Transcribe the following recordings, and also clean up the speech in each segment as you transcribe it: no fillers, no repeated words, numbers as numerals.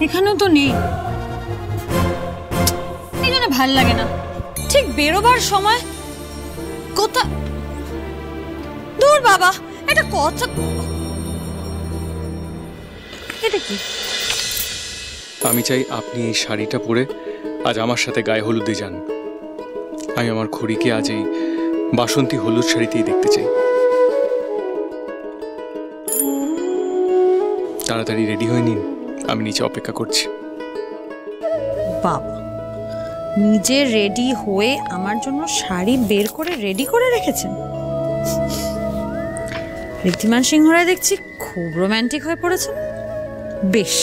এখানেও তো নেই, এই জন্য ভাল লাগে না। ঠিক বেরোবার সময় কোথা, দূর বাবা, এটা কথা, এটা কি? আমি চাই আপনি এই শাড়িটা পরে আজ আমার সাথে গায়ে হলুদে যান। আমি আমার খড়িকে আজ এই বাসন্তী হলুদ শাড়িতেই দেখতে চাই। তাড়াতাড়ি রেডি হয়ে নিন, আমি নিচে অপেক্ষা করছি। বাবা নিজে রেডি হয়ে আমার জন্য শাড়ি বের করে রেডি করে রেখেছেন। ঋদ্ধিমান সিংহ রায় দেখছি খুব রোম্যান্টিক হয়ে পড়েছেন। বেশ,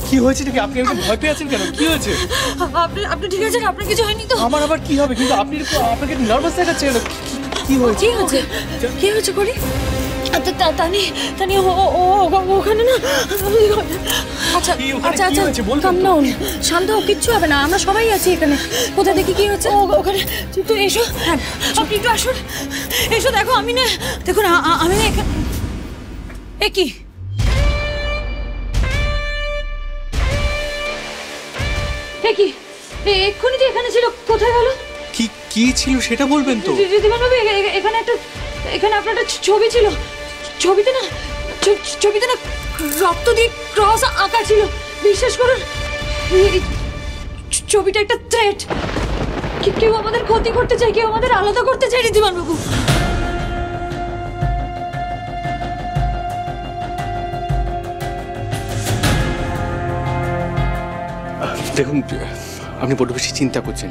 কি হয়েছে নাকি? আপনি একদম ভয় পেয়ে আছেন কেন? কি হয়েছে? আপনি ঠিক আছেন? আপনার কিছু হয়নি তো? আমার আবার কি হবে? কিন্তু আপনি আপনাকে নার্ভাস দেখাচ্ছে। কি হয়েছে? কি হয়েছে? কি হয়েছে করি? তানি ওখানে না। আচ্ছা আচ্ছা আচ্ছা, কাম ডাউন, শান্ত হও, কিচ্ছু হবে না, আমরা সবাই আছি এখানে। কোথায় দেখি কি হচ্ছে? ওখানে তুই এসো। হ্যাঁ আপনি একটু আসুন, এসো। দেখো আমি না, দেখুন আমি না এখানে। এ কি? কি এক্ষুনি যে এখানে ছিল, কোথায় গেল? কি কি ছিল সেটা বলবেন তো? ঋদ্ধিমান বাবু, এখানে আপনার একটা ছবি ছিল। ছবিতে না রক্ত দিয়ে ক্রস আঁকা ছিল। বিশ্বাস করুন, ছবিটা একটা থ্রেট। কেউ আমাদের ক্ষতি করতে চায়, কেউ আমাদের আলাদা করতে চায় ঋদ্ধিমান বাবু। দেখুন, আপনি বড় বেশি চিন্তা করছেন,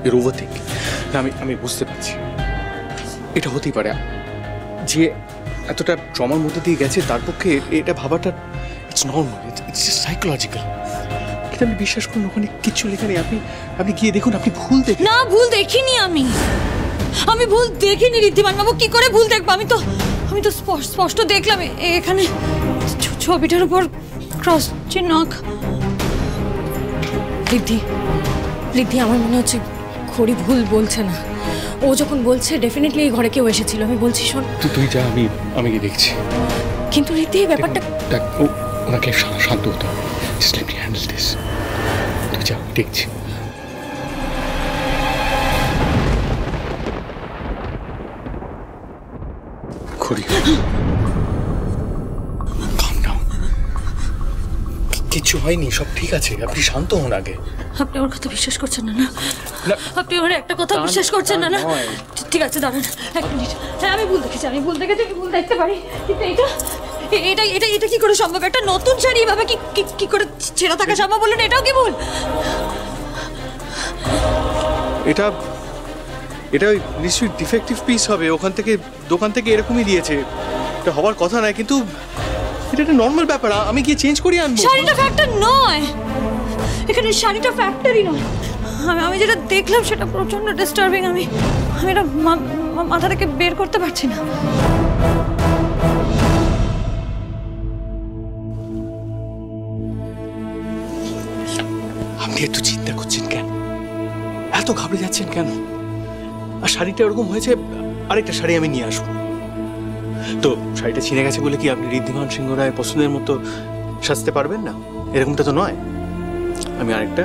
এর ওভারথিঙ্ক। আমি বুঝতে পারছি, এটা হতেই পারে। যে এতটা ট্রমার মধ্যে দিয়ে গেছে তার পক্ষে এটা ভাবাটা ইটস নর্মাল, ইটস সাইকোলজিক্যাল। কিন্তু আপনি বিশ্বাস করুন, ওখানে কিচ্ছু লেখা নেই। আপনি গিয়ে দেখুন, আপনি ভুল দেখেন। না, ভুল দেখিনি আমি ভুল দেখিনি ঋদ্ধিমান বাবু। কি করে ভুল দেখবো? আমি তো স্পষ্ট দেখলাম এখানে ছবিটার উপর ক্রস চিহ্ন। ঋদ্ধি, আমার মনে হচ্ছে খড়ি ভুল বলছে না। ও যখন বলছে ডেফিনেটলি এই ঘরে কেউ এসেছিল। আমি বলছি শোন, তুই যা, আমি গিয়ে দেখছি। কিন্তু ঋদ্ধি, এই ব্যাপারটা, ওনাকে শান্ত হতে হবে। Just let me handle this. তুই যা, দেখছি। খড়ি, কিছু হয়নি, সব ঠিক আছে। আপনি শান্ত হন আগে। আপনি আমার কথা বিশ্বাস করছেন না? আপনি আমার একটা কথা বিশ্বাস করছেন না? ঠিক আছে, দাঁড়ান এক মিনিট। হ্যাঁ, আমি ভুল দেখেছি, আমি ভুল দেখতে পারি। কিন্তু এটা কি করে সম্ভব? একটা নতুন শাড়ি এভাবে কি করে ছেঁড়া থাকা সম্ভব? বললেন এটাও কি ভুল? এটা নিশ্চয়ই ডিফেক্টিভ পিস হবে। দোকান থেকে এরকমই দিয়েছে। এটা হওয়ার কথা নয়, কিন্তু এটা একটা নর্মাল ব্যাপার। আমি গিয়ে চেঞ্জ করে আনবো। শাড়িটা ফ্যাক্টর নয়, এখানে শাড়িটা ফ্যাক্টরি নয়। আমি যেটা দেখলাম সেটা প্রচন্ড ডিস্টার্বিং। আমি এটা মাথা থেকে বের করতে পারছি না। আপনি এত চিন্তা করছেন কেন? এত ঘাবড়ে যাচ্ছেন কেন? আর শাড়িটা এরকম হয়েছে, আরেকটা শাড়ি আমি নিয়ে আসবো। তো শাড়িটা ছিঁড়ে গেছে বলে কি আপনি ঋদ্ধিমান সিংহ রায় পছন্দের মতো সাজতে পারবেন না? এরকমটা তো নয়। আমি আরেকটা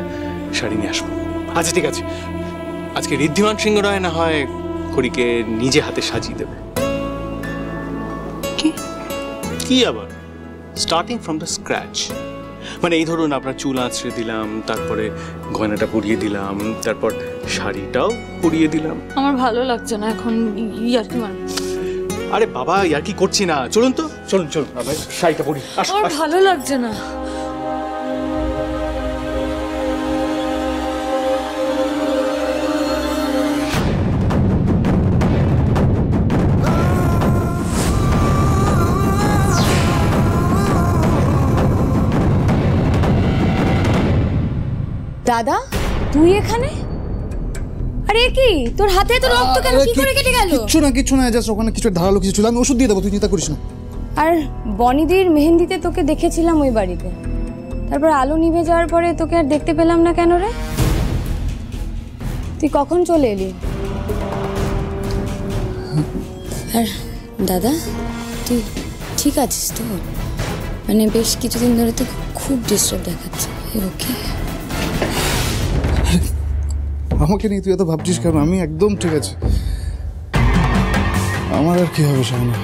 শাড়ি নিয়ে আসবো। আচ্ছা ঠিক আছে, আজকে ঋদ্ধিমান সিংহ রায় না হয় খড়িকে নিজে হাতে সাজিয়ে দেবে। কি আবার স্টার্টিং ফ্রম দ্য স্ক্র্যাচ। মানে এই ধরুন, আপনার চুল আঁচড়ে দিলাম, তারপরে গয়নাটা পরিয়ে দিলাম, তারপর শাড়িটাও পরিয়ে দিলাম। আমার ভালো লাগছে না এখন ইয়ার্কি মার। আরে বাবা, ইয়ার্কি করছি না, চলুন তো, চলুন আমরা শাড়িটা পরি। আমার ভালো লাগছে না। দাদা তুই এখানে? আরে কি তোর হাতে তো রক্ত কেন, কি করে কেটে গেল? কিছু না জাস্ট ওখানে কিছু ধারালো কিছু ছিল, আমি ওষুধ দিয়ে দেবো, তুই চিন্তা করিস না। আর বনিদির মেহেন্দিতে তোকে দেখেছিলাম ওই বাড়িতে, তারপর আলো নিভে যাওয়ার পরে তোকে আর দেখতে পেলাম না কেন রে? তুই কখন চলে এলি? আর দাদা তুই ঠিক আছিস তো? মানে বেশ কিছুদিন ধরে তো খুব ডিস্টার্ব দেখাচ্ছে, ওকে? আমাকে নিয়ে তুই এত ভাবছিস কেন? আমি একদম ঠিক আছে, আমার আর কি হবে শাহানা,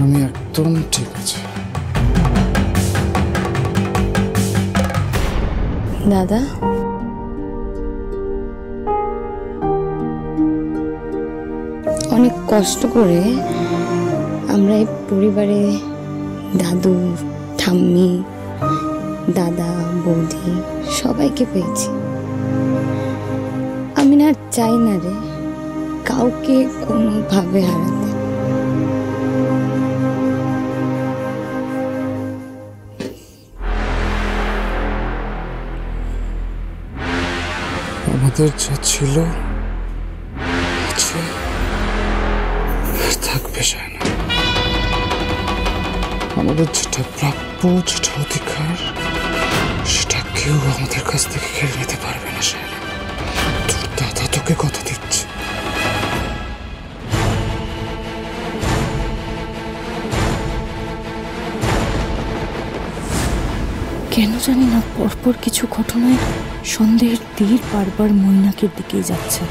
আমি একদম ঠিক আছে। দাদা অনেক কষ্ট করে আমরা এই পরিবারে দাদু, ঠাম্মি, দাদা, বৌদি সবাইকে পেয়েছি। আমি না চাই না রে কাউকে কোনোভাবে হারাতে। আমাদের যা ছিল আছে আর থাকবে শাহানা, আমাদের যেটা প্রাপ্য, যেটা অধিকার, সেটা কেউ আমাদের কাছ থেকে কেড়ে নিতে পারবে না শাহানা। তোর দাদা তোকে কথা দিচ্ছে। কেন জানি না পরপর কিছু ঘটনায় সন্দেহের তীর বারবার মৈনাকের দিকেই যাচ্ছে।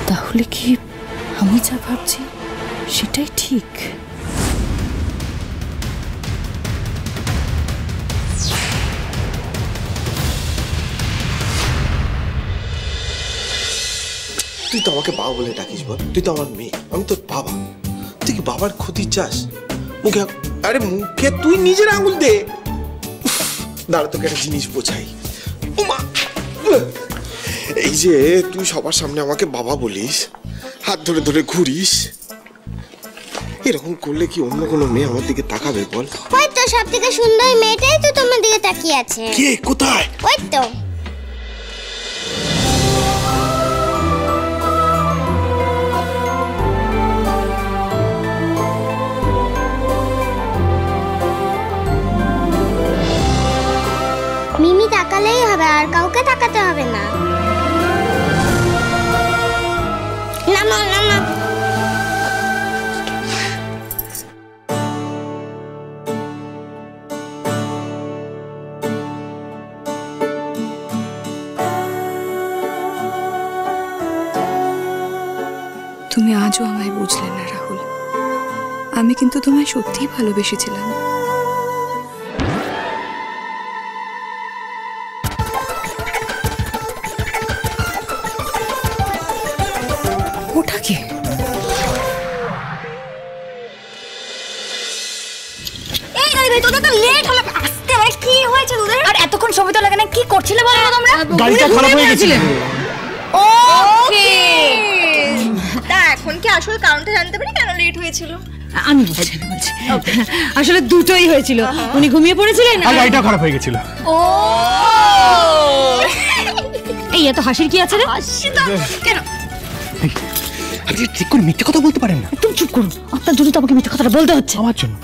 তাহলে কি আমি যা ভাবছি সেটাই ঠিক? তুই তো আমাকে বাবা বলে ডাকিস বল, তুই তো আমার মেয়ে, আমি তোর বাবা। তুই কি বাবার ক্ষতি চাস? মুখে আরে মুখে তুই নিজের আঙুল দে। দাঁড়া তোকে একটা জিনিস বোঝাই। এই যে তুই সবার সামনে আমাকে বাবা বলিস, হাত ধরে ধরে ঘুরিস, এরকম করলে কি অন্য কোনো মেয়ে আমার দিকে তাকাবে বল? ওই তো সব থেকে সুন্দর মেয়েটাই তো তোমার দিকে তাকিয়ে আছে। কে? কোথায়? ওই তো। মিমি তাকালেই হবে, আর কাউকে তাকাতে হবে না। নামো নামো। তুমি আজও আমায় বুঝলে না রাহুল, আমি কিন্তু তোমায় সত্যিই ভালোবেসেছিলাম। ওটা কি? এই গাড়ি ভাই তোদের তো লেট হলো, আসতে ভাই কি হয়েছে তোদের? আর এতক্ষণ সময় তো লাগে না, কি করছিলে বলো তোমরা? গাড়িটা খারাপ হয়ে গেছিল। ওকে তা এখন কি আসল কারণটা জানতে পারি কেন লেট হয়েছিল? আমি বলছি আসলে দুটোই হয়েছিল। উনি ঘুমিয়ে পড়েছিলেন আর গাড়িটা খারাপ হয়ে গেছিল। ও এই এত হাসির কি আছে রে? কেন আপনি ঠিক করে মিথ্যে কথা বলতে পারেন না। তুমি চুপ করুন, আপনার জন্য তো আমাকে মিথ্যে কথাটা বলতে হচ্ছে। আমার জন্য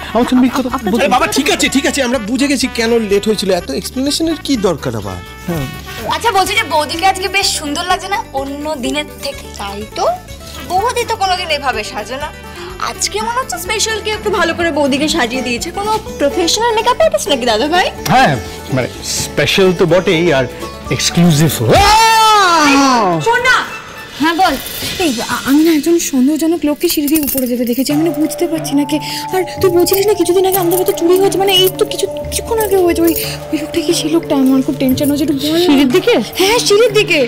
মিথ্যে কথা বলতে। আরে বাবা ঠিক আছে আমরা বুঝে গেছি কেন লেট হয়েছিল, এত এক্সপ্লেনেশনের কি দরকার আবার? আচ্ছা বলছি যে বৌদিকে আজকে বেশ সুন্দর লাগছে না অন্য দিনের থেকে? তাই তো, বৌদি তো কোনোদিন এভাবে সাজে না, আজকে মনে হচ্ছে স্পেশাল কি একটু ভালো করে বৌদিকে সাজিয়ে দিয়েছে। কোনো প্রফেশনাল মেকআপ আর্টিস্ট নাকি দাদা ভাই? হ্যাঁ মানে স্পেশাল তো বটেই, আর এক্সক্লুসিভ। শোনা হ্যাঁ বল। এই আমি না একজন সন্দেহজনক লোককে সিঁড়ি দিয়ে উপরে যেতে দেখেছি, আমি না বুঝতে পারছি না কে। আর তুই বলছিলিস না কিছুদিন আগে আমাদের হয়তো চুরি হয়েছে, মানে এই তো কিছুক্ষণ আগে হয়েছে। ওই লোকটা কি? সেই লোকটা আমার খুব টেনশন হচ্ছে, একটু বল। সিঁড়ির দিকে? হ্যাঁ সিঁড়ির দিকে।